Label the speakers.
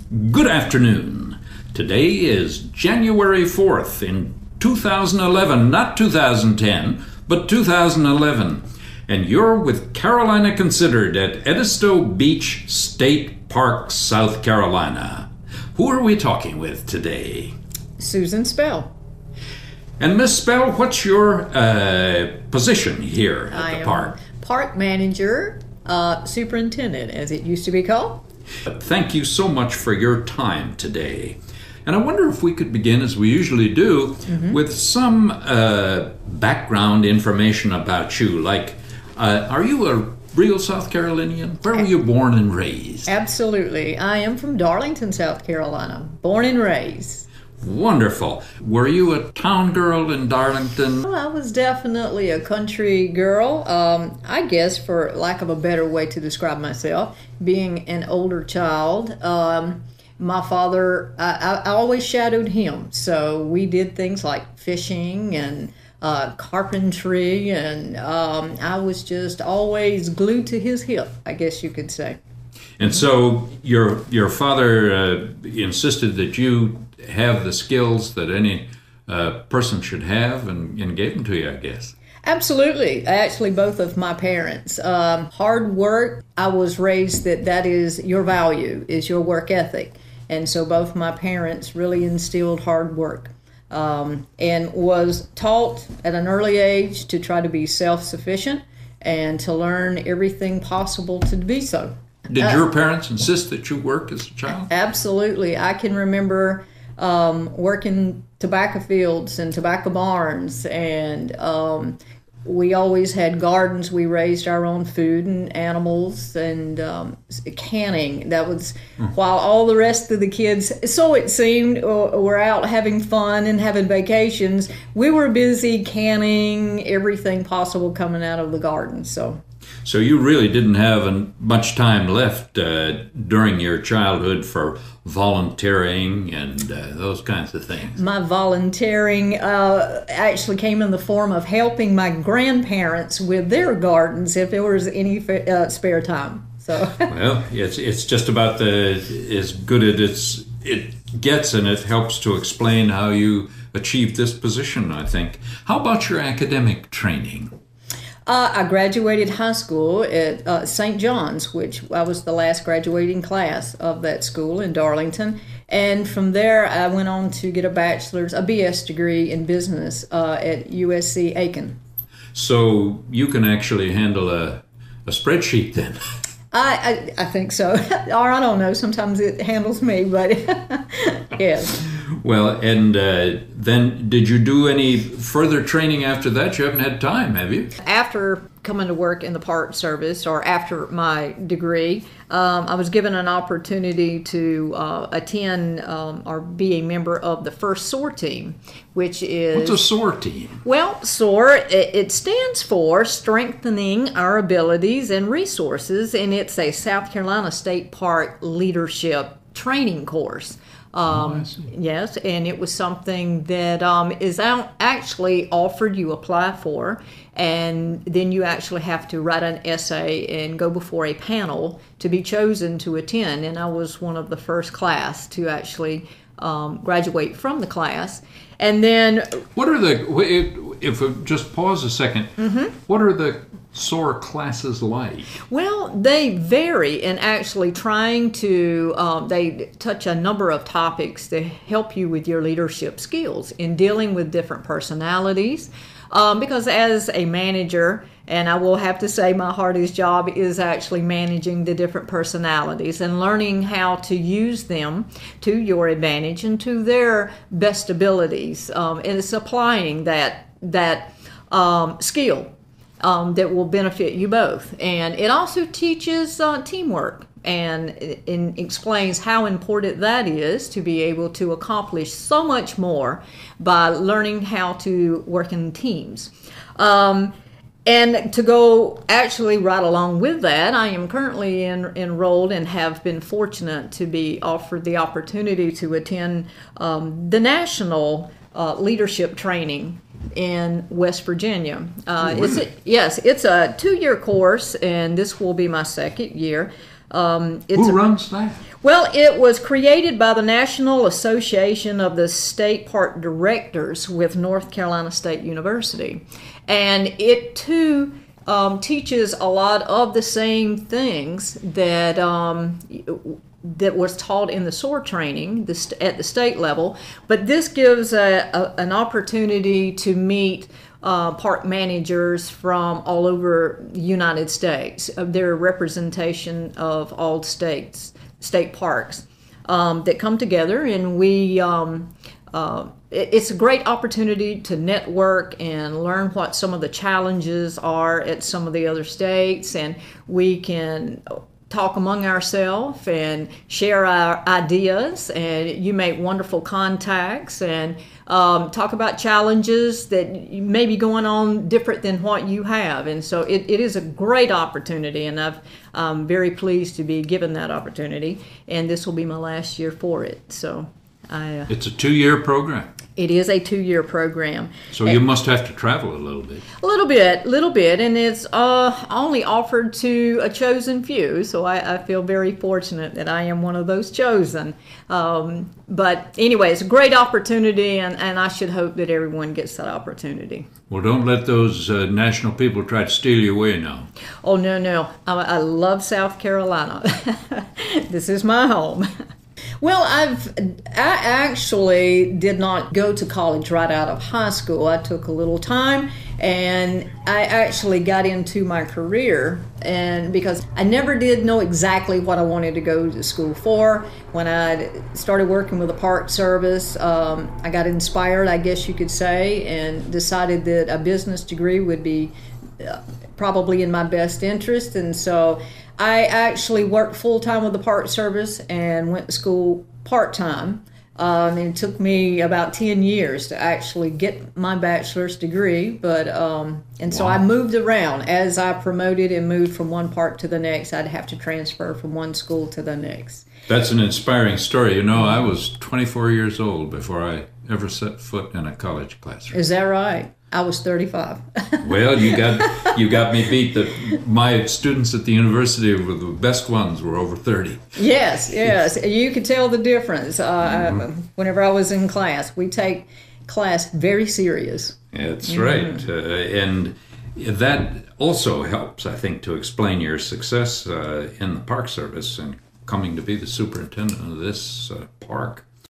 Speaker 1: Good afternoon. Today is January 4th in 2011, not 2010, but 2011. And you're with Carolina Considered at Edisto Beach State Park, South Carolina. Who are we talking with today?
Speaker 2: Susan Spell.
Speaker 1: And Miss Spell, what's your position here at the park?
Speaker 2: Park manager, superintendent, as it used to be called.
Speaker 1: Thank you so much for your time today. And I wonder if we could begin, as we usually do, with some background information about you. Like, are you a real South Carolinian? Where were you born and raised?
Speaker 2: Absolutely. I am from Darlington, South Carolina, born and raised.
Speaker 1: Wonderful. Were you a town girl in Darlington?
Speaker 2: Well, I was definitely a country girl. I guess, for lack of a better way to describe myself, being an older child. My father, I always shadowed him. So we did things like fishing and carpentry, and I was just always glued to his hip, I guess you could say.
Speaker 1: And so your father insisted that you have the skills that any person should have, and gave them to you, I guess.
Speaker 2: Absolutely. Actually, both of my parents. Hard work, I was raised that is your value, is your work ethic. And so both my parents really instilled hard work, and was taught at an early age to try to be self-sufficient and to learn everything possible to be so.
Speaker 1: Did your parents insist that you work as a child?
Speaker 2: Absolutely. I can remember working tobacco fields and tobacco barns, and we always had gardens. We raised our own food and animals, and canning. That was while all the rest of the kids, so it seemed, were out having fun and having vacations, we were busy canning everything possible coming out of the garden. So
Speaker 1: you really didn't have much time left during your childhood for volunteering and those kinds of things.
Speaker 2: My volunteering actually came in the form of helping my grandparents with their gardens if there was any spare time. So
Speaker 1: well, it's just about as good as it gets, and it helps to explain how you achieved this position, I think. How about your academic training?
Speaker 2: I graduated high school at St. John's, which I was the last graduating class of that school in Darlington. And from there, I went on to get a BS degree in business at USC Aiken.
Speaker 1: So you can actually handle a spreadsheet then?
Speaker 2: I think so. Or I don't know. Sometimes it handles me, but yes.
Speaker 1: Well, and then did you do any further training after that? You haven't had time, have you?
Speaker 2: After coming to work in the Park Service, or after my degree, I was given an opportunity to attend or be a member of the first SOAR team, which is...
Speaker 1: What's a SOAR team?
Speaker 2: Well, SOAR, it stands for Strengthening Our Abilities and Resources, and it's a South Carolina State Park leadership training course. Yes, and it was something that is actually offered, you apply for, and then you actually have to write an essay and go before a panel to be chosen to attend. And I was one of the first class to actually graduate from the class. And then...
Speaker 1: What are if we just pause a second, what are the SOAR classes like?
Speaker 2: Well, they vary, and actually trying to, they touch a number of topics to help you with your leadership skills in dealing with different personalities. Because as a manager, and I will have to say my hardest job is actually managing the different personalities and learning how to use them to your advantage and to their best abilities. And it's applying that skill that will benefit you both. And it also teaches teamwork, and explains how important that is to be able to accomplish so much more by learning how to work in teams. And to go actually right along with that, I am currently enrolled and have been fortunate to be offered the opportunity to attend the national leadership training in West Virginia.
Speaker 1: Really?
Speaker 2: It's a 2-year course, and this will be my second year.
Speaker 1: Who runs that?
Speaker 2: Well, it was created by the National Association of the State Park Directors with North Carolina State University. And it, too, teaches a lot of the same things that that was taught in the SOAR training at the state level. But this gives an opportunity to meet park managers from all over the United States. They're a representation of all state parks that come together, and it's a great opportunity to network and learn what some of the challenges are at some of the other states, and we can talk among ourselves and share our ideas, and you make wonderful contacts and talk about challenges that may be going on different than what you have. And so it is a great opportunity, and I'm very pleased to be given that opportunity, and this will be my last year for it. So
Speaker 1: it's a 2-year program.
Speaker 2: It is a 2-year program.
Speaker 1: So you must have to travel a little bit.
Speaker 2: A little bit, and it's only offered to a chosen few, so I feel very fortunate that I am one of those chosen. But anyway, it's a great opportunity, and I should hope that everyone gets that opportunity.
Speaker 1: Well, don't let those national people try to steal you away now.
Speaker 2: Oh, no. I love South Carolina. This is my home. Well, I actually did not go to college right out of high school. I took a little time, and I actually got into my career, and because I never did know exactly what I wanted to go to school for. When I started working with the Park Service, I got inspired, I guess you could say, and decided that a business degree would be probably in my best interest. And so I actually worked full-time with the Park Service and went to school part-time. And it took me about 10 years to actually get my bachelor's degree. But and so I moved around. As I promoted and moved from one park to the next, I'd have to transfer from one school to the next.
Speaker 1: That's an inspiring story. You know, I was 24 years old before I ever set foot in a college classroom.
Speaker 2: Is that right? I was 35.
Speaker 1: Well, you got me beat. My students at the university were the best ones were over 30.
Speaker 2: Yes. You could tell the difference. Whenever I was in class, we take class very serious.
Speaker 1: That's right. And that also helps, I think, to explain your success in the Park Service and coming to be the superintendent of this park.